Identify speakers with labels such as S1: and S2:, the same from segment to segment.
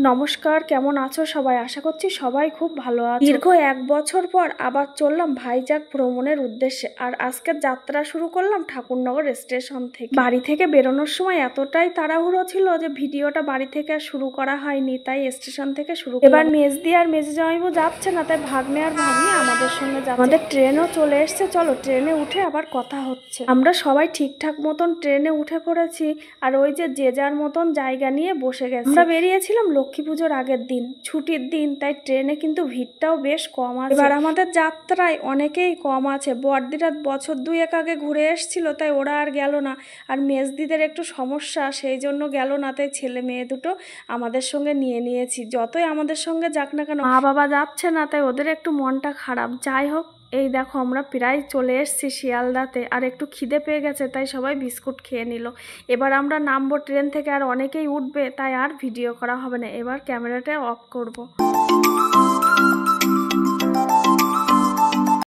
S1: নমস্কার, কেমন আছো সবাই? আশা করছি সবাই খুব ভালো আছে। দীর্ঘ 1 বছর পর আবার চললাম ভাইজ্যাক ভ্রমণের উদ্দেশ্যে। আর আজকের যাত্রা শুরু করলাম ঠাকুরনগর স্টেশন থেকে। বাড়ি থেকে বেরোনোর সময় এতটাই তাড়াহুড়ো ছিল যে ভিডিওটা বাড়ি থেকে আর শুরু করা হয়নি, তাই স্টেশন থেকে শুরু। এবার মেজদি আর মেজে জামাইবু যাচ্ছে না, তাই ভাগ্নে আর ভাগ্নি আমাদের সঙ্গে যাচ্ছে। আমাদের ট্রেনও চলে এসছে, চলো ট্রেনে উঠে আবার কথা হচ্ছে। আমরা সবাই ঠিকঠাক মতন ট্রেনে উঠে পড়েছি, আর ওই যে যার মতন জায়গা নিয়ে বসে গেছে। আমরা বেরিয়েছিলাম লক্ষ্মী পুজোর আগের দিন, ছুটির দিন, তাই ট্রেনে কিন্তু ভিড়টাও বেশ কম আছে। এবার আমাদের যাত্রায় অনেকেই কম আছে। বড়দিরা বছর 2 আগে ঘুরে এসেছিল, তাই ওরা আর গেল না। আর মেজদিদের একটু সমস্যা, সেই জন্য গেল না, তাই ছেলে মেয়ে দুটো আমাদের সঙ্গে নিয়ে নিয়েছি। যতই আমাদের সঙ্গে যাক না কেন, মা বাবা যাচ্ছে না, তাই ওদের একটু মনটা খারাপ। যাই হোক, এই দেখো আমরা প্রায় চলে এসেছি শিয়ালদাতে। আর একটু খিদে পেয়ে গেছে, তাই সবাই বিস্কুট খেয়ে নিল। এবার আমরা নামবো ট্রেন থেকে, আর অনেকেই উঠবে, তাই আর ভিডিও করা হবে না। এবার ক্যামেরাটা অফ করব।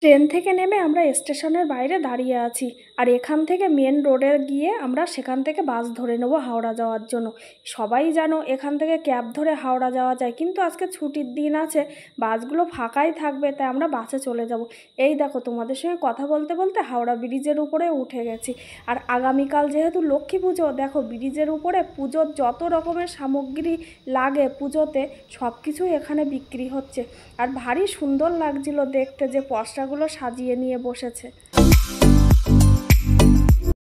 S1: ট্রেন থেকে নেমে আমরা স্টেশনের বাইরে দাঁড়িয়ে আছি, আর এখান থেকে মেন রোডে গিয়ে আমরা সেখান থেকে বাস ধরে নেব হাওড়া যাওয়ার জন্য। সবাই জানো এখান থেকে ক্যাব ধরে হাওড়া যাওয়া যায়, কিন্তু আজকে ছুটির দিন আছে, বাসগুলো ফাঁকাই থাকবে, তাই আমরা বাসে চলে যাব। এই দেখো তোমাদের সঙ্গে কথা বলতে বলতে হাওড়া ব্রিজের উপরে উঠে গেছি। আর আগামীকাল যেহেতু লক্ষ্মী পুজো, দেখো ব্রিজের উপরে পুজোর যত রকমের সামগ্রী লাগে পুজোতে সব কিছুই এখানে বিক্রি হচ্ছে। আর ভারী সুন্দর লাগছিল দেখতে যে পসরাগুলো সাজিয়ে নিয়ে বসেছে।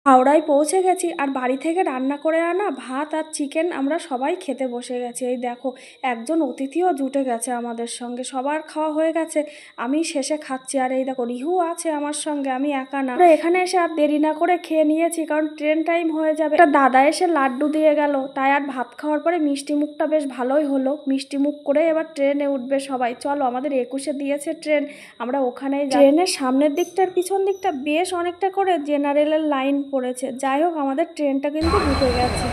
S1: হাওড়ায় পৌঁছে গেছি, আর বাড়ি থেকে রান্না করে আনা ভাত আর চিকেন আমরা সবাই খেতে বসে গেছি। এই দেখো একজন অতিথিও জুটে গেছে আমাদের সঙ্গে, সবার খাওয়া হয়ে গেছে, আমি শেষে খাচ্ছি। আর এই দেখো রিহু আছে আমার সঙ্গে, আমি একা না। এখানে এসে আর দেরি না করে খেয়ে নিয়েছি, কারণ ট্রেন টাইম হয়ে যাবে। একটা দাদা এসে লাড্ডু দিয়ে গেল, তাই আর ভাত খাওয়ার পরে মিষ্টি মুখটা বেশ ভালোই হলো। মিষ্টি মুখ করে এবার ট্রেনে উঠবে সবাই। চলো, আমাদের 21-এ দিয়েছে ট্রেন, আমরা ওখানেই। ট্রেনের সামনের দিকটার পিছন দিকটা বেশ অনেকটা করে জেনারেলের লাইন পড়েছে। যাই হোক, আমাদের ট্রেনটা কিন্তু ঢুকে গেছে।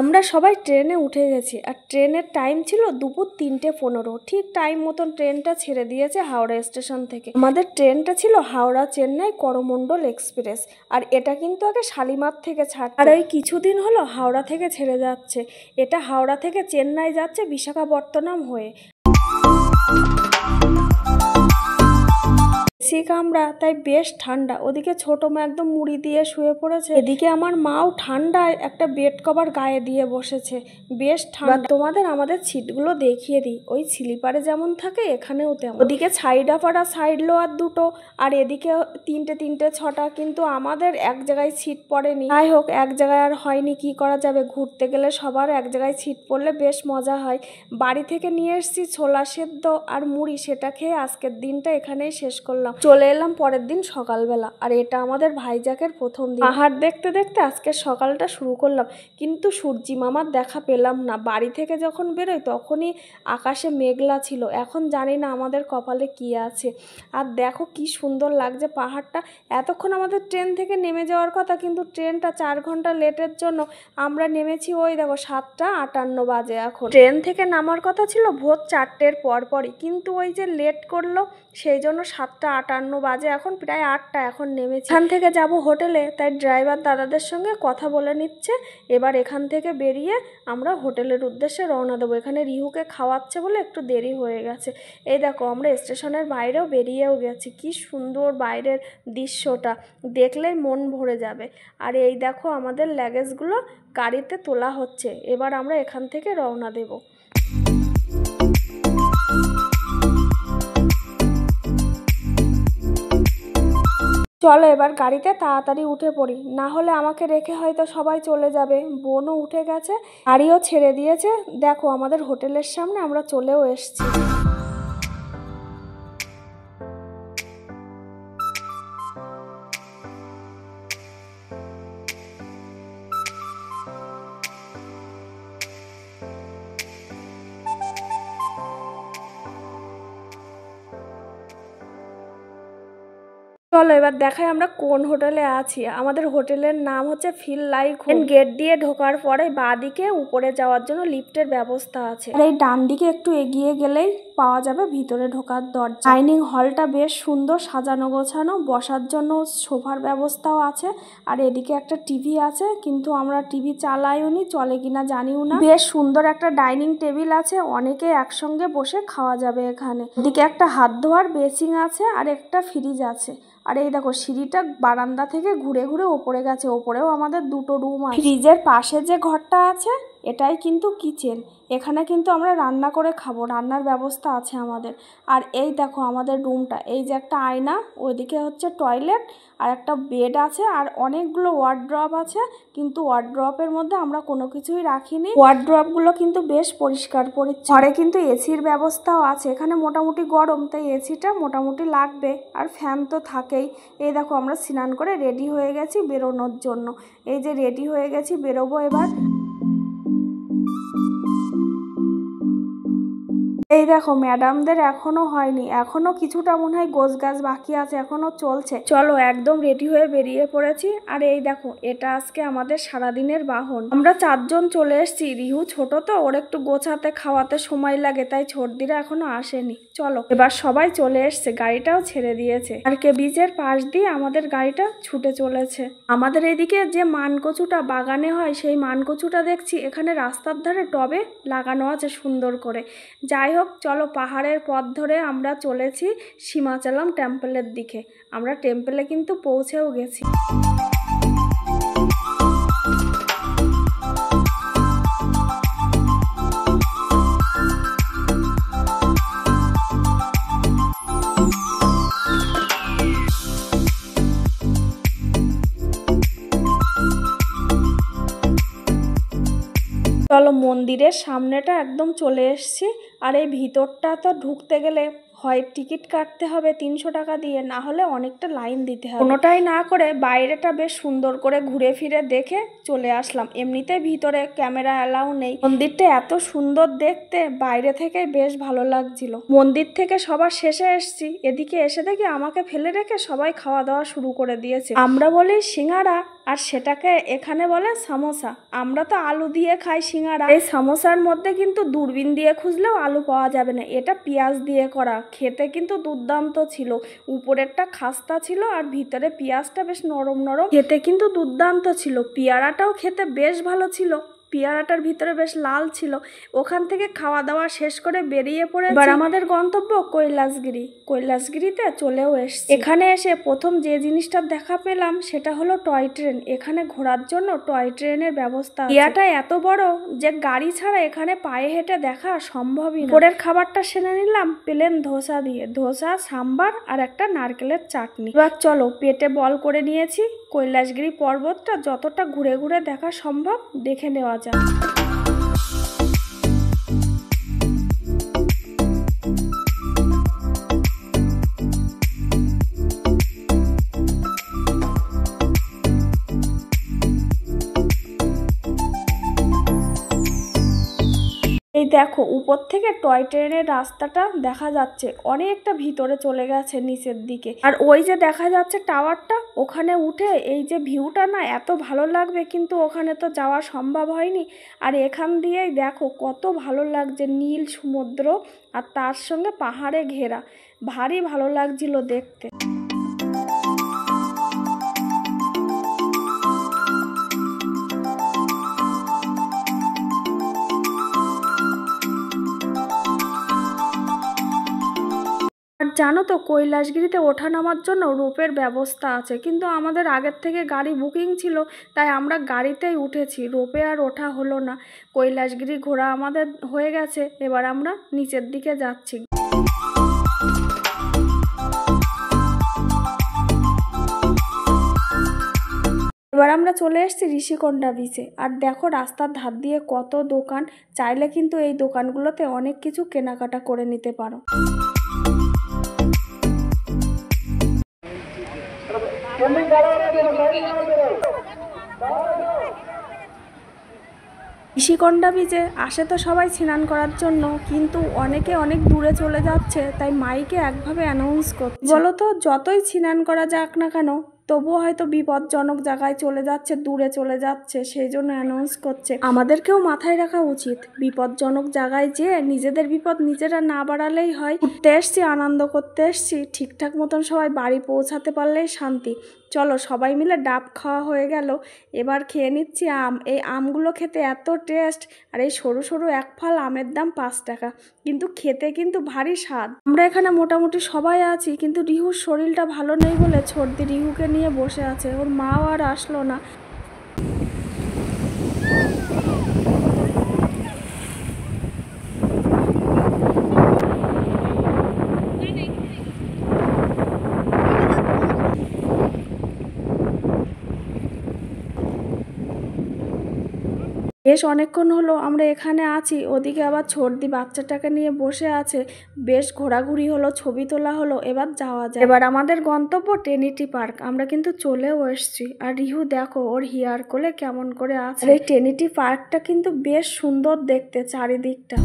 S1: আমরা সবাই ট্রেনে উঠে গেছি, আর ট্রেনের টাইম ছিল দুপুর 3:15। ঠিক টাইম মতন ট্রেনটা ছেড়ে দিয়েছে হাওড়া স্টেশন থেকে। আমাদের ট্রেনটা ছিল হাওড়া চেন্নাই করমণ্ডল এক্সপ্রেস, আর এটা কিন্তু আগে শালিমার থেকে ছাড়, আর ওই কিছুদিন হলো হাওড়া থেকে ছেড়ে যাচ্ছে। এটা হাওড়া থেকে চেন্নাই যাচ্ছে বিশাখাপত্তনম হয়ে। আমরা তাই বেশ ঠান্ডা। ওদিকে ছোট মা একদম মুড়ি দিয়ে শুয়ে পড়েছে, এদিকে আমার মাও ঠান্ডায় একটা বেড কভার গায়ে দিয়ে বসেছে। বেশ ঠান্ডা। তোমাদের আমাদের সিটগুলো দেখিয়ে দিই, ওই স্লিপারে যেমন থাকে এখানেও তেমন। ওদিকে সাইড আপার আর সাইড লোয়ার দুটো, আর এদিকে 3টে 6টা, কিন্তু আমাদের এক জায়গায় সিট পড়েনি। যাই হোক, এক জায়গায় আর হয়নি, কি করা যাবে। ঘুরতে গেলে সবার এক জায়গায় সিট পড়লে বেশ মজা হয়। বাড়ি থেকে নিয়ে এসেছি ছোলা সেদ্ধ আর মুড়ি, সেটা খেয়ে আজকের দিনটা এখানেই শেষ করলাম। চলে এলাম পরের দিন সকালবেলা, আর এটা আমাদের ভাইজ্যাকের প্রথম দিন। পাহাড় দেখতে দেখতে আজকের সকালটা শুরু করলাম, কিন্তু সূর্যি মামার দেখা পেলাম না। বাড়ি থেকে যখন বেরোই তখনই আকাশে মেঘলা ছিল, এখন জানি না আমাদের কপালে কি আছে। আর দেখো কি সুন্দর লাগছে পাহাড়টা। এতক্ষণ আমাদের ট্রেন থেকে নেমে যাওয়ার কথা, কিন্তু ট্রেনটা 4 ঘন্টা লেটের জন্য আমরা নেমেছি ওই দেখো 7:58 বাজে। এখন ট্রেন থেকে নামার কথা ছিল ভোর 4টের পরপরই, কিন্তু ওই যে লেট করলো, সেই জন্য 7:58 বাজে, এখন প্রায় 8টা। এখন নেমেছি, এখান থেকে যাব হোটেলে, তাই ড্রাইভার দাদাদের সঙ্গে কথা বলে নিচ্ছে। এবার এখান থেকে বেরিয়ে আমরা হোটেলের উদ্দেশ্যে রওনা দেবো। এখানে রিহুকে খাওয়াচ্ছে বলে একটু দেরি হয়ে গেছে। এই দেখো আমরা স্টেশনের বাইরেও বেরিয়েও গেছি। কি সুন্দর বাইরের দৃশ্যটা, দেখলেই মন ভরে যাবে। আর এই দেখো আমাদের লাগেজগুলো গাড়িতে তোলা হচ্ছে। এবার আমরা এখান থেকে রওনা দেব। চলো এবার গাড়িতে তাড়াতাড়ি উঠে পড়ি, না হলে আমাকে রেখে হয়তো সবাই চলে যাবে। বোনও উঠে গেছে, গাড়িও ছেড়ে দিয়েছে। দেখো আমাদের হোটেলের সামনে আমরা চলেও এসেছি। চলো এবার দেখাই আমরা কোন হোটেলে আছি। আমাদের হোটেলের নাম হচ্ছে ফিল লাইক হোম। গেট দিয়ে ঢোকার পরে বাঁদিকে উপরে যাওয়ার জন্য লিফটের ব্যবস্থা আছে, আর এই ডান দিকে একটু এগিয়ে গেলেই পাওয়া যাবে ভিতরে ঢোকার দরজা। ডাইনিং হলটা বেশ সুন্দর সাজানো গোছানো, বসার জন্য সোফার ব্যবস্থাও আছে। আর এদিকে একটা টিভি আছে, কিন্তু আমরা টিভি চালাইও নি, চলে কিনা জানিও না। বেশ সুন্দর একটা ডাইনিং টেবিল আছে, অনেকে একসঙ্গে বসে খাওয়া যাবে এখানে। এদিকে একটা হাত ধোয়ার বেসিন আছে আর একটা ফ্রিজ আছে। আর এই দেখো সিঁড়িটা বারান্দা থেকে ঘুরে ঘুরে ওপরে গেছে, ওপরেও আমাদের দুটো রুম আছে। ফ্রিজের পাশে যে ঘরটা আছে এটাই কিন্তু কিচেন, এখানে কিন্তু আমরা রান্না করে খাবো, রান্নার ব্যবস্থা আছে আমাদের। আর এই দেখো আমাদের রুমটা, এই যে একটা আয়না, ওইদিকে হচ্ছে টয়লেট আর একটা বেড আছে আর অনেকগুলো ওয়ার্ড্রপ আছে, কিন্তু ওয়ার্ড্রপের মধ্যে আমরা কোনো কিছুই রাখিনি। ওয়ার্ড্রপগুলো কিন্তু বেশ পরিষ্কার পরিচ্ছন্ন। ঘরে কিন্তু এসির ব্যবস্থাও আছে, এখানে মোটামুটি গরম তাই এসিটা মোটামুটি লাগবে, আর ফ্যান তো থাকেই। এই দেখো আমরা স্নান করে রেডি হয়ে গেছি বেরোনোর জন্য। এই যে রেডি হয়ে গেছি, বেরোবো এবার। এই দেখো ম্যাডামদের এখনো হয়নি, এখনো কিছুটা মনে হয় গোছ গাছ বাকি আছে, এখনো চলছে। চলো একদম রেডি হয়ে বেরিয়ে পড়েছি। আর এই দেখো এটা আজকে আমাদের সারাদিনের বাহন। আমরা 4 জন চলে এসেছি। রিহু ছোট তো, ওর একটু গোছাতে খাওয়াতে সময় লাগে, তাই ছোটদিরা এখনো আসেনি। চলো এবার সবাই চলে এসছে, গাড়িটাও ছেড়ে দিয়েছে। আর কে বীজের পাশ দিয়ে আমাদের গাড়িটা ছুটে চলেছে। আমাদের এদিকে যে মানকচুটা বাগানে হয়, সেই মানকচুটা দেখছি এখানে রাস্তার ধারে টবে লাগানো আছে সুন্দর করে। যাই হোক চলো, পাহাড়ের পথ ধরে আমরা চলেছি সীমাচলম টেম্পলের দিকে। আমরা টেম্পলে কিন্তু পৌঁছেও গেছি। চলো মন্দিরের সামনেটা একদম চলে এসছি। আর এই ভিতরটা তো ঢুকতে গেলে হয় টিকিট কাটতে হবে 300 টাকা দিয়ে, না হলে অনেকটা লাইন দিতে হবে। কোনোটাই না করে বাইরেটা বেশ সুন্দর করে ঘুরে ফিরে দেখে চলে আসলাম। এমনিতে ভিতরে ক্যামেরা অ্যালাউ নেই। মন্দিরটা এত সুন্দর দেখতে, বাইরে থেকে বেশ ভালো লাগছিল। মন্দির থেকে সবার শেষে এসছি, এদিকে এসে দেখি আমাকে ফেলে রেখে সবাই খাওয়া দাওয়া শুরু করে দিয়েছে। আমরা বলি সিঙ্গারা, আর সেটাকে এখানে বলে সামোসা। আমরা তো আলু দিয়ে খাই সিঙ্গারা। এই সামোসার মধ্যে কিন্তু দূরবীন দিয়ে খুঁজলেও আলু পাওয়া যাবে না, এটা পেঁয়াজ দিয়ে করা। খেতে কিন্তু দুর্দান্ত ছিল, উপরেরটা খাস্তা ছিল আর ভিতরে পেঁয়াজটা বেশ নরম নরম, খেতে কিন্তু দুর্দান্ত ছিল। পেয়ারাটাও খেতে বেশ ভালো ছিল, পেয়ারাটার ভিতরে বেশ লাল ছিল। ওখান থেকে খাওয়া দাওয়া শেষ করে বেরিয়ে পড়ে এবার আমাদের গন্তব্য কৈলাসগিরি। কৈলাসগিরিতে চলেও এসছি। এখানে এসে প্রথম যে জিনিসটা দেখা পেলাম সেটা হলো টয় ট্রেন। এখানে ঘোরার জন্য টয় ট্রেনের ব্যবস্থা আছে। এরিয়াটা এত বড় যে গাড়ি ছাড়া এখানে পায়ে হেঁটে দেখা সম্ভবই না। ভোরের খাবারটা সেরে নিলাম প্লেন ধোসা দিয়ে, ধোসা সাম্বার আর একটা নারকেলের চাটনি। এবার চলো পেটে বল করে নিয়েছি, কৈলাসগিরি পর্বতটা যতটা ঘুরে ঘুরে দেখা সম্ভব দেখে নেওয়া যায়। এই দেখো উপর থেকে টয় ট্রেনের রাস্তাটা দেখা যাচ্ছে, অনেকটা ভিতরে চলে গেছে নিচের দিকে। আর ওই যে দেখা যাচ্ছে টাওয়ারটা, ওখানে উঠে এই যে ভিউটা না এত ভালো লাগবে, কিন্তু ওখানে তো যাওয়া সম্ভব হয়নি। আর এখান দিয়েই দেখো কত ভালো লাগছে, নীল সমুদ্র আর তার সঙ্গে পাহাড়ে ঘেরা, ভারী ভালো লাগছিল দেখতে। আর জানো তো কৈলাসগিরিতে ওঠা নামার জন্য রোপের ব্যবস্থা আছে, কিন্তু আমাদের আগের থেকে গাড়ি বুকিং ছিল, তাই আমরা গাড়িতেই উঠেছি, রোপে আর ওঠা হলো না। কৈলাসগিরি ঘোরা আমাদের হয়ে গেছে, এবার আমরা নিচের দিকে যাচ্ছি। এবার আমরা চলে এসেছি ঋষিকোণা বিচে। আর দেখো রাস্তার ধার দিয়ে কত দোকান, চাইলে কিন্তু এই দোকানগুলোতে অনেক কিছু কেনাকাটা করে নিতে পারো। ঋষিকন্ডা বীজে আসে তো সবাই স্নান করার জন্য, কিন্তু অনেকে অনেক দূরে চলে যাচ্ছে, তাই মাইকে একভাবে অ্যানাউন্স করছে। বলতো যতই স্নান করা যাক না কেন, তবুও হয়তো বিপজ্জনক জায়গায় চলে যাচ্ছে, দূরে চলে যাচ্ছে, সেই জন্য অ্যানাউন্স করছে। আমাদেরকেও মাথায় রাখা উচিত, বিপজ্জনক জায়গায় যেয়ে নিজেদের বিপদ নিজেরা না বাড়ালেই হয়। ঘুরতে এসছি, আনন্দ করতে এসছি, ঠিকঠাক মতন সবাই বাড়ি পৌঁছাতে পারলেই শান্তি। চলো সবাই মিলে ডাব খাওয়া হয়ে গেল, এবার খেয়ে নিচ্ছি আম। এই আমগুলো খেতে এত টেস্ট, আর এই সরু সরু এক ফাল আমের দাম 5 টাকা, কিন্তু খেতে কিন্তু ভারী স্বাদ। আমরা এখানে মোটামুটি সবাই আছি, কিন্তু রিহুর শরীরটা ভালো নেই বলে ছোটদি রিহুকে নিয়ে বসে আছে, ওর মাও আর আসলো না। বেশ অনেকক্ষণ হলো আমরা এখানে আছি, ওদিকে আবার ছোটদি বাচ্চাটাকে নিয়ে বসে আছে। বেশ ঘোরাঘুরি হলো, ছবি তোলা হলো, এবার যাওয়া যায়। এবার আমাদের গন্তব্য ট্রিনিটি পার্ক। আমরা কিন্তু চলেও এসছি, আর রিহু দেখো ওর হিয়ার কোলে কেমন করে আছে। এই ট্রিনিটি পার্কটা কিন্তু বেশ সুন্দর দেখতে, চারিদিকটা।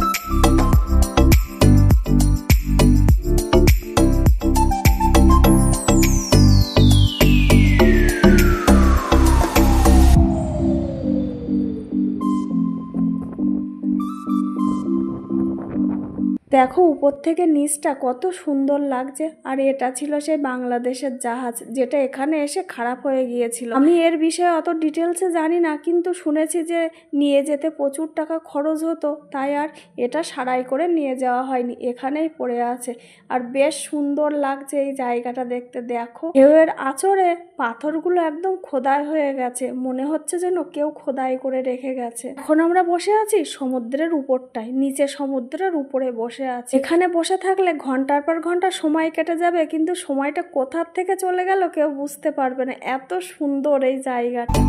S1: দেখো উপর থেকে নিচটা কত সুন্দর লাগছে। আর এটা ছিল সেই বাংলাদেশের জাহাজ, যেটা এখানে এসে খারাপ হয়ে গিয়েছিল। আমি এর বিষয়ে অত ডিটেলসে জানি না, কিন্তু শুনেছি যে নিয়ে যেতে প্রচুর টাকা খরচ হতো, তাই আর এটা সারাই করে নিয়ে যাওয়া হয়নি, এখানেই পড়ে আছে। আর বেশ সুন্দর লাগছে এই জায়গাটা দেখতে। দেখো ঢেউয়ের আঁচড়ে পাথরগুলো একদম খোদাই হয়ে গেছে, মনে হচ্ছে যেন কেউ খোদাই করে রেখে গেছে। এখন আমরা বসে আছি সমুদ্রের উপরটায়, নিচে সমুদ্রের উপরে বসে আছে। এখানে বসে থাকলে ঘন্টার পর ঘন্টা সময় কেটে যাবে, কিন্তু সময়টা কোথার থেকে চলে গেল কেউ বুঝতে পারবে না। এত সুন্দর এই জায়গাটা।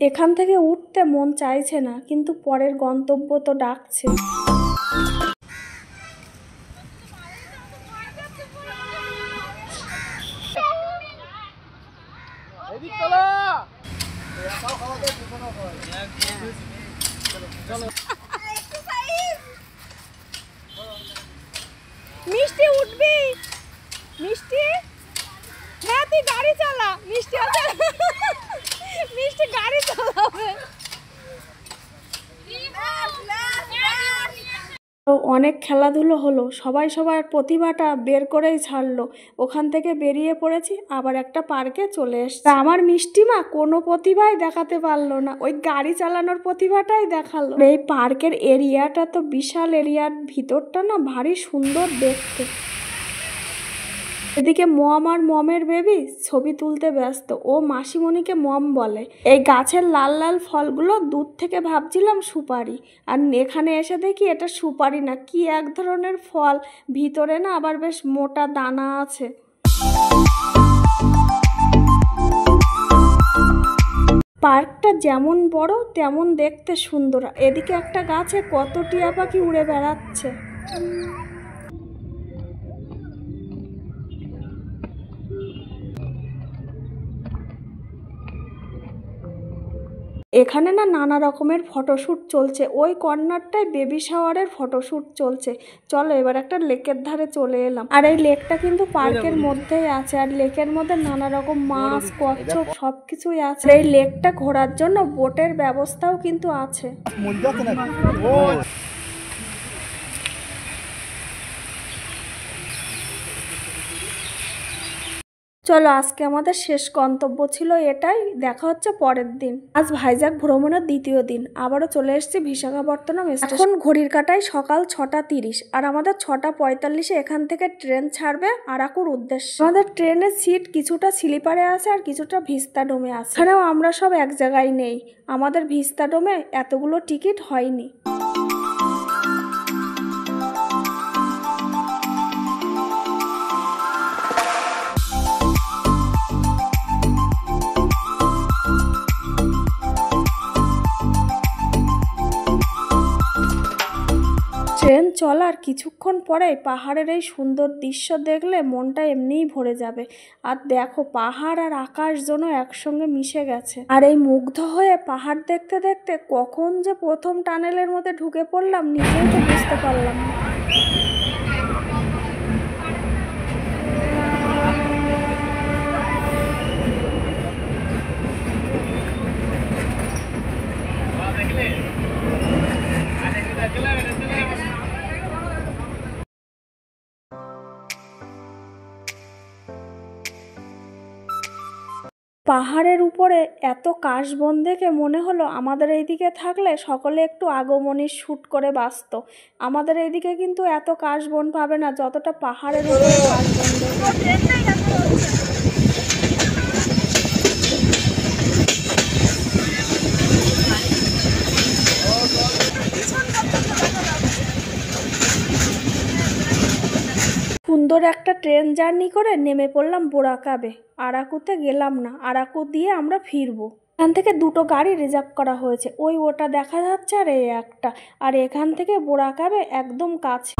S1: এখান থেকে উঠতে মন চাইছে না, কিন্তু পরের গন্তব্য তো ডাকছে। মিষ্টি উঠবি? মিষ্টি, হ্যাঁ তুই গাড়ি চালা। মিষ্টি আছে, মিষ্টি গাড়ি চালাবে। অনেক খেলাধুলো হলো, সবাই সবার প্রতিভাটা বের করেই ছাড়লো। ওখান থেকে বেরিয়ে পড়েছি, আবার একটা পার্কে চলে এসছি। আমার মিষ্টিমা কোনো প্রতিভাই দেখাতে পারলো না, ওই গাড়ি চালানোর প্রতিভাটাই দেখালো। এই পার্কের এরিয়াটা তো বিশাল, এরিয়ার ভিতরটা না ভারী সুন্দর দেখতে। এদিকে মম আর মমের বেবি ছবি তুলতে ব্যস্ত, ও মাসিমণিকে মম বলে। এই গাছের লাল লাল ফলগুলো দূর থেকে ভাবছিলাম সুপারি, আর এখানে এসে দেখি এটা সুপারি না, কি এক ধরনের ফল, ভিতরে না আবার বেশ মোটা দানা আছে। পার্কটা যেমন বড় তেমন দেখতে সুন্দর। এদিকে একটা গাছে কত টিয়া পাখি উড়ে বেড়াচ্ছে। এখানে না নানা রকমের ফটোশ্যুট চলছে, ওই কর্নারটায় বেবি শাওয়ারের ফটোশ্যুট চলছে। চলো এবার একটা লেকের ধারে চলে এলাম, আর এই লেকটা কিন্তু পার্কের মধ্যেই আছে, আর লেকের মধ্যে নানা রকম মাছ, কচ্ছপ সবকিছুই আছে। এই লেকটা ঘোরার জন্য বোটের ব্যবস্থাও কিন্তু আছে। চলো আজকে আমাদের শেষ গন্তব্য ছিল এটাই, দেখা হচ্ছে পরের দিন। আজ ভাইজাগ ভ্রমণের দ্বিতীয় দিন, আবারও চলে এসেছি বিশাখাপত্তনম স্টেশন। এখন ঘড়ির কাটায় সকাল 6:30, আর আমাদের 6:45-এ এখান থেকে ট্রেন ছাড়বে আরাকুর উদ্দেশ্যে। আমাদের ট্রেনের সিট কিছুটা স্লিপারে আছে আর কিছুটা ভিস্তাডোমে আছে। এখানেও আমরা সব এক জায়গায় নেই, আমাদের ভিস্তাডোমে এতগুলো টিকিট হয়নি। ট্রেন চল, আর কিছুক্ষণ পরেই পাহাড়ের এই সুন্দর দৃশ্য দেখলে মনটা এমনিই ভরে যাবে। আর দেখো, পাহাড় আর আকাশ যেন একসঙ্গে মিশে গেছে। আর এই মুগ্ধ হয়ে পাহাড় দেখতে দেখতে কখন যে প্রথম টানেলের মধ্যে ঢুকে পড়লাম নিজেই তো বুঝতে পারলাম না। পাহাড়ের উপরে এত কাশবন দেখে মনে হলো আমাদের এইদিকে থাকলে সকলে একটু আগমনী শ্যুট করে বাঁচত। আমাদের এইদিকে কিন্তু এত কাশবন পাবে না যতটা পাহাড়ের উপরে কাশবন দেখে। সুন্দর একটা ট্রেন জার্নি করে নেমে পড়লাম বোরাকাবে। আরাকুতে গেলাম না, আরাকু দিয়ে আমরা ফিরবো। এখান থেকে দুটো গাড়ি রিজার্ভ করা হয়েছে, ওটা দেখা যাচ্ছে আর এই একটা। আর এখান থেকে বোরাকাবে একদম কাছে।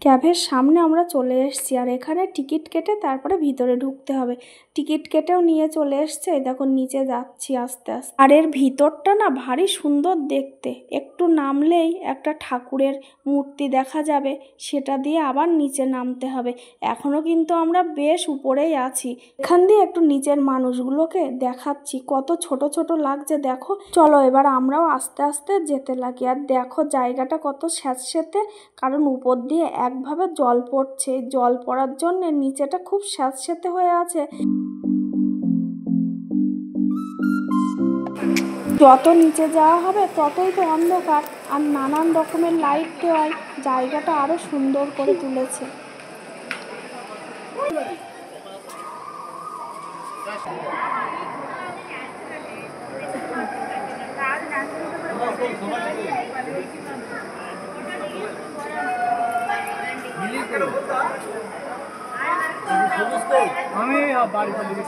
S1: ক্যাবের সামনে আমরা চলে এসেছি, আর এখানে টিকিট কেটে তারপরে ভিতরে ঢুকতে হবে। টিকিট কেটেও নিয়ে চলে এসছে, দেখো নিচে যাচ্ছি আস্তে আস্তে। আর এর ভিতরটা না ভারী সুন্দর দেখতে। একটু নামলেই একটা ঠাকুরের মূর্তি দেখা যাবে, সেটা দিয়ে আবার নিচে নামতে হবে। এখনো কিন্তু আমরা বেশ উপরেই আছি। এখান দিয়ে একটু নিচের মানুষগুলোকে দেখাচ্ছি, কত ছোট ছোট লাগছে দেখো। চলো এবার আমরাও আস্তে আস্তে যেতে লাগি। আর দেখো জায়গাটা কত স্যাঁতস্যাঁতে, কারণ উপর দিয়ে একভাবে জল পড়ছে। জল পড়ার জন্য নিচেটা খুব স্যাঁতস্যাঁতে হয়ে আছে। যত নিচে যাওয়া হবে ততই তো অন্ধকার, আর নানান রকমের লাইট দেওয়ায় জায়গাটা আরো সুন্দর করে তুলেছে।
S2: আমি বাড়ি চলে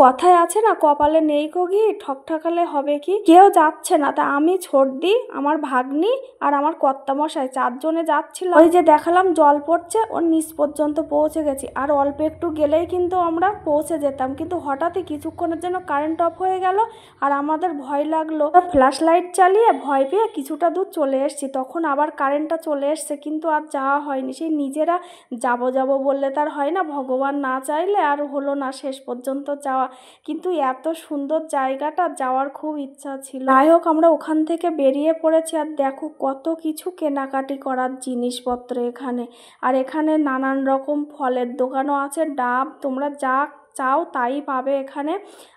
S1: কথায় আছে না, কপালে নেই কো ঘি, ঠকঠকালে হবে কি। কেউ যাচ্ছে না, তা আমি ছোটদি, আমার ভাগ্নি আর আমার কর্তামশাই চারজনে যাচ্ছিল। ওই যে দেখালাম জল পড়ছে, ওর নিচ পর্যন্ত পৌঁছে গেছি। আর অল্প একটু গেলেই কিন্তু আমরা পৌঁছে যেতাম, কিন্তু হঠাৎই কিছুক্ষণের জন্য কারেন্ট অফ হয়ে গেল। আর আমাদের ভয় লাগলো, ফ্ল্যাশ লাইট চালিয়ে ভয় পেয়ে কিছুটা দূর চলে এসেছি। তখন আবার কারেন্টটা চলে এসছে, কিন্তু আর যাওয়া হয়নি। সেই নিজেরা যাবো বললে তার হয় না, ভগবান না চাইলে আর হলো না শেষ পর্যন্ত যাওয়া। কিন্তু এত সুন্দর জায়গাটা, যাওয়ার খুব ইচ্ছা ছিল। যাই হোক, আমরা ওখান থেকে বেরিয়ে পড়েছি। আর দেখো কত কিছু কেনাকাটি করার জিনিসপত্র এখানে। আর এখানে নানান রকম ফলের দোকানও আছে, ডাব, তোমরা যা চাও তাই পাবে এখানে।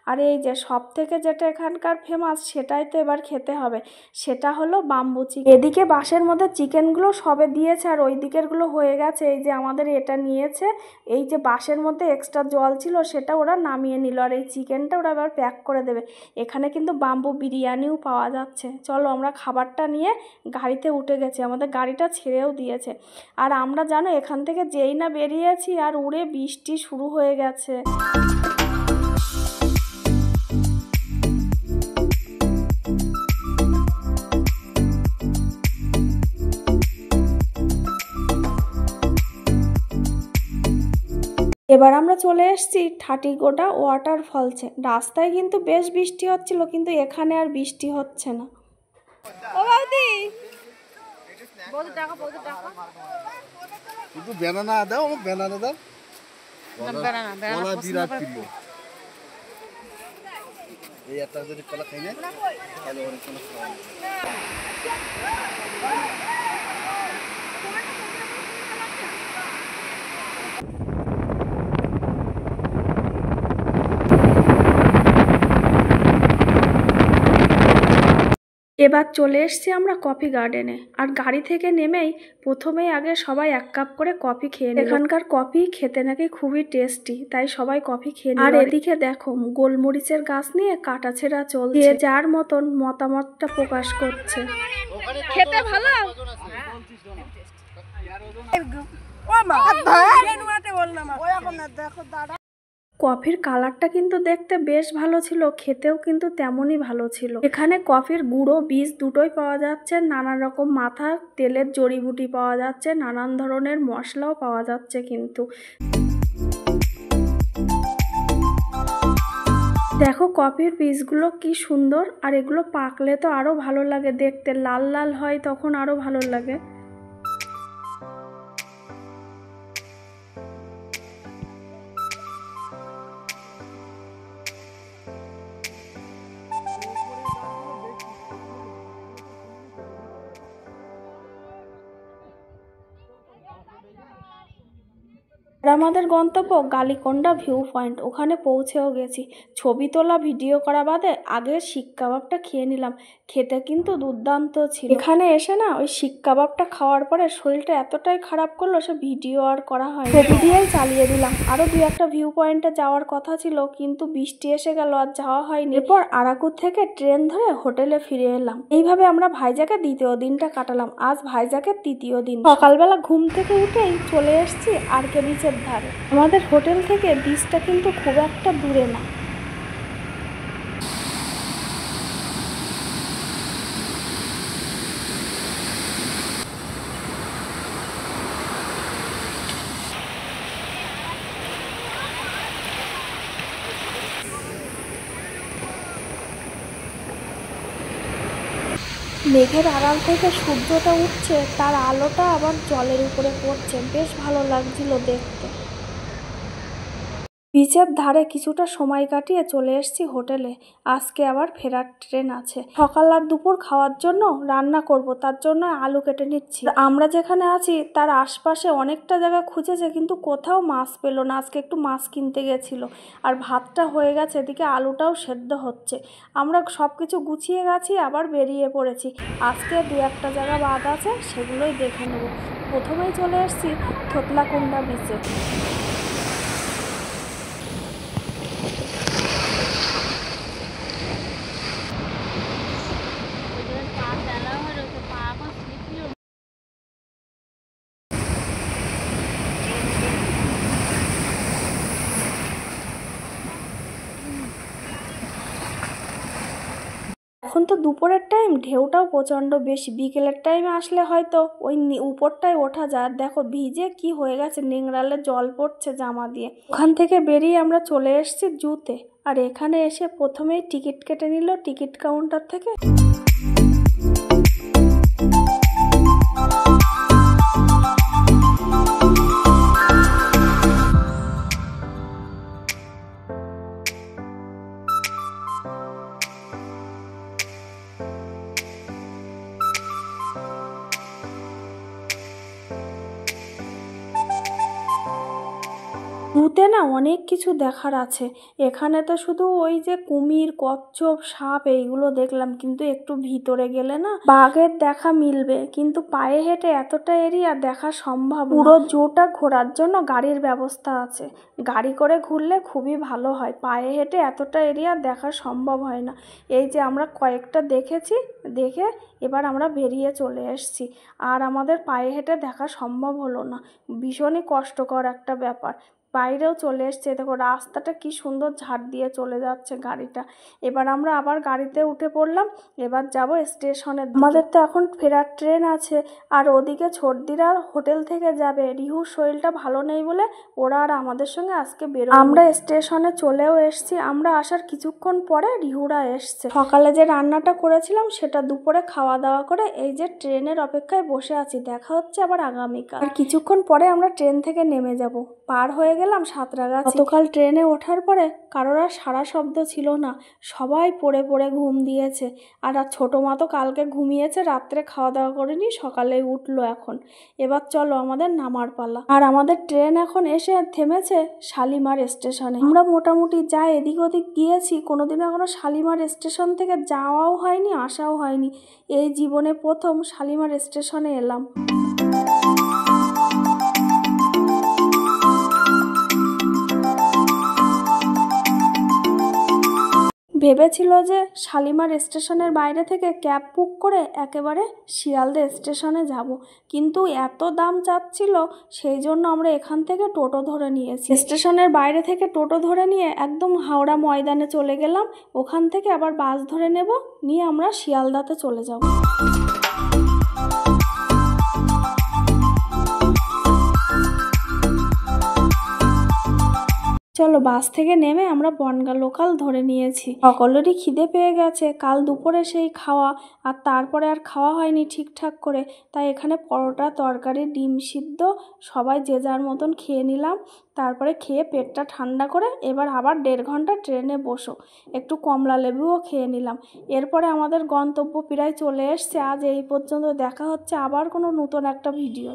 S1: আর এই যে সব থেকে যেটা এখানকার ফেমাস, সেটাই তো এবার খেতে হবে, সেটা হলো বাম্বু চিকেন। এদিকে বাঁশের মধ্যে চিকেনগুলো সবে দিয়েছে, আর ওই দিকেরগুলো হয়ে গেছে। এই যে আমাদের এটা নিয়েছে, এই যে বাঁশের মধ্যে এক্সট্রা জল ছিল সেটা ওরা নামিয়ে নিল, আর এই চিকেনটা ওরা এবার প্যাক করে দেবে। এখানে কিন্তু বাম্বু বিরিয়ানিও পাওয়া যাচ্ছে। চলো আমরা খাবারটা নিয়ে গাড়িতে উঠে গেছি, আমাদের গাড়িটা ছেড়েও দিয়েছে। আর আমরা জানো এখান থেকে যেই না বেরিয়েছি আর উড়ে বৃষ্টি শুরু হয়ে গেছে। এবার আমরা চলে এসেছি ঠাটিগোটা ওয়াটারফলসে। রাস্তায় কিন্তু বেশ বৃষ্টি হচ্ছিল, কিন্তু এখানে আর বৃষ্টি হচ্ছে না। ও বৌদি, বৌদি টাকা
S2: শুধু ব্যানানা দাও, ব্যানানা দাও, কলা বিরাট কিলো। এই একটা যদি কলা খাই না তাহলে অনেক খাওয়া।
S1: এবার চলে এসেছি আমরা কফি গার্ডেনে। আর গাড়ি থেকে নেমেই প্রথমেই আগে সবাই 1 কাপ করে কফি খেয়ে নিল। এখানকার কফি খেতে নাকি খুবই টেস্টি, তাই সবাই কফি খেয়ে নিল। আর এদিকে দেখো গোলমরিচের গাছ নিয়ে কাটাছেঁড়া চলছে, যে যার মতন মতামতটা প্রকাশ করছে। খেতে ভালো কফির কালারটা কিন্তু দেখতে বেশ ভালো ছিল, খেতেও কিন্তু তেমনই ভালো ছিল। এখানে কফির গুঁড়ো বীজ দুটোই পাওয়া যাচ্ছে, নানান রকম মাথার তেলের জড়িবুটি পাওয়া যাচ্ছে, নানান ধরনের মশলাও পাওয়া যাচ্ছে। কিন্তু দেখো কফির বীজগুলো কি সুন্দর, আর এগুলো পাকলে তো আরো ভালো লাগে দেখতে, লাল লাল হয় তখন আরো ভালো লাগে। আর আমাদের গন্তব্য গালিকোন্ডা ভিউ পয়েন্ট, ওখানে পৌঁছেও গেছি। ছবি তোলা ভিডিও করা বাদে আগে শিক কাবাবটা খেয়ে নিলাম, খেতে কিন্তু দুর্দান্ত ছিল। এখানে এসে না ওই শিক কাবাবটা খাওয়ার পরে শরীরটা এতটাই খারাপ করলো, সে ভিডিও আর করা হয়, ছবি দিয়েই চালিয়ে দিলাম। আরও 2-1টা ভিউ পয়েন্টে যাওয়ার কথা ছিল, কিন্তু বৃষ্টি এসে গেল আর যাওয়া হয়নি। এরপর আরাকুর থেকে ট্রেন ধরে হোটেলে ফিরে এলাম। এইভাবে আমরা ভাইজাকে 2য় দিনটা কাটালাম। আজ ভাইজাকের 3য় দিন। সকালবেলা ঘুম থেকে উঠেই চলে এসেছি আরকে বিচের ধারে। আমাদের হোটেল থেকে বিচটা কিন্তু খুব একটা দূরে না। মেঘের আড়াল থেকে সূর্যটা উঠছে, তার আলোটা আবার জলের উপরে পড়ছে, বেশ ভালো লাগছিল দেখতে। বিচের ধারে কিছুটা সময় কাটিয়ে চলে এসেছি হোটেলে। আজকে আবার ফেরার ট্রেন আছে। সকাল আর দুপুর খাওয়ার জন্য রান্না করব, তার জন্য আলু কেটে নিচ্ছি। আমরা যেখানে আছি তার আশপাশে অনেকটা জায়গা খুঁজেছে, কিন্তু কোথাও মাছ পেলো না। আজকে একটু মাছ কিনতে গেছিল। আর ভাতটা হয়ে গেছে, এদিকে আলুটাও সেদ্ধ হচ্ছে। আমরা সব কিছু গুছিয়ে গেছি, আবার বেরিয়ে পড়েছি। আজকে 2-1টা জায়গা বাদ আছে, সেগুলোই দেখে নেব। প্রথমেই চলে এসেছি থোতলাকুন্ডা বিচে। এখন তো দুপুরের টাইম, ঢেউটাও প্রচণ্ড বেশি। বিকেলের টাইমে আসলে হয়তো ওই উপরটায় ওঠা যায়। দেখো ভিজে কি হয়ে গেছে, নেংড়ালে জল পড়ছে জামা দিয়ে। ওখান থেকে বেরিয়ে আমরা চলে এসেছি জুতে। আর এখানে এসে প্রথমেই টিকিট কেটে নিল টিকিট কাউন্টার থেকে। জুতে না অনেক কিছু দেখার আছে। এখানে তো শুধু ওই যে কুমির, কচ্ছপ, সাপ এইগুলো দেখলাম, কিন্তু একটু ভিতরে গেলে না বাঘের দেখা মিলবে, কিন্তু পায়ে হেঁটে এতটা এরিয়া দেখা সম্ভব না। পুরো জুটা ঘোরার জন্য গাড়ির ব্যবস্থা আছে, গাড়ি করে ঘুরলে খুবই ভালো হয়। পায়ে হেঁটে এতটা এরিয়া দেখা সম্ভব হয় না। এই যে আমরা কয়েকটা দেখেছি, দেখে এবার আমরা বেরিয়ে চলে এসেছি। আর আমাদের পায়ে হেঁটে দেখা সম্ভব হলো না, ভীষণই কষ্টকর একটা ব্যাপার। বাইরেও চলে এসছে, দেখো রাস্তাটা কি সুন্দর ঝাড় দিয়ে চলে যাচ্ছে গাড়িটা। এবার আমরা আবার গাড়িতে উঠে পড়লাম, এবার যাব স্টেশনে। আমাদের তো এখন ফেরার ট্রেন আছে। আর ওদিকে ছোটদিরা হোটেল থেকে যাবে, রিহুর শরীরটা ভালো নেই বলে ওরা আর আমাদের সঙ্গে আজকে বেরো। আমরা স্টেশনে চলেও এসছি। আমরা আসার কিছুক্ষণ পরে রিহুরা এসছে। সকালে যে রান্নাটা করেছিলাম সেটা দুপুরে খাওয়া দাওয়া করে এই যে ট্রেনের অপেক্ষায় বসে আছি। দেখা হচ্ছে আবার আগামীকাল। আর কিছুক্ষণ পরে আমরা ট্রেন থেকে নেমে যাব। পার হয়ে গেলে গেলাম সাঁতরাগাছি। গতকাল ট্রেনে ওঠার পরে কারোর আর সারা শব্দ ছিল না, সবাই পড়ে পড়ে ঘুম দিয়েছে। আর ছোটো মা তো কালকে ঘুমিয়েছে, রাত্রে খাওয়া দাওয়া করেনি, সকালে উঠলো এখন। এবার চলো আমাদের নামার পালা। আর আমাদের ট্রেন এখন এসে থেমেছে শালিমার স্টেশনে। আমরা মোটামুটি যা এদিক ওদিক গিয়েছি, কোনোদিনও এখনো শালিমার স্টেশন থেকে যাওয়াও হয়নি, আসাও হয়নি। এই জীবনে প্রথম শালিমার স্টেশনে এলাম। ভেবেছিল যে শালিমার স্টেশনের বাইরে থেকে ক্যাব বুক করে একেবারে শিয়ালদা স্টেশনে যাব, কিন্তু এত দাম চাচ্ছিল, সেই জন্য আমরা এখান থেকে টোটো ধরে নিয়েছি। স্টেশনের বাইরে থেকে টোটো ধরে নিয়ে একদম হাওড়া ময়দানে চলে গেলাম। ওখান থেকে আবার বাস ধরে নেব, নিয়ে আমরা শিয়ালদাতে চলে যাব। চলো, বাস থেকে নেমে আমরা বনগাঁ লোকাল ধরে নিয়েছি। সকলেরই খিদে পেয়ে গেছে, কাল দুপুরে সেই খাওয়া, আর তারপরে আর খাওয়া হয়নি ঠিকঠাক করে। তাই এখানে পরোটা, তরকারি, ডিম সিদ্ধ সবাই যে যার মতন খেয়ে নিলাম। তারপরে খেয়ে পেটটা ঠান্ডা করে এবার আবার 1.5 ঘন্টা ট্রেনে বসো, একটু কমলা লেবুও খেয়ে নিলাম। এরপরে আমাদের গন্তব্য প্রায় চলে এসছে। আজ এই পর্যন্ত, দেখা হচ্ছে আবার কোনো নতুন একটা ভিডিও।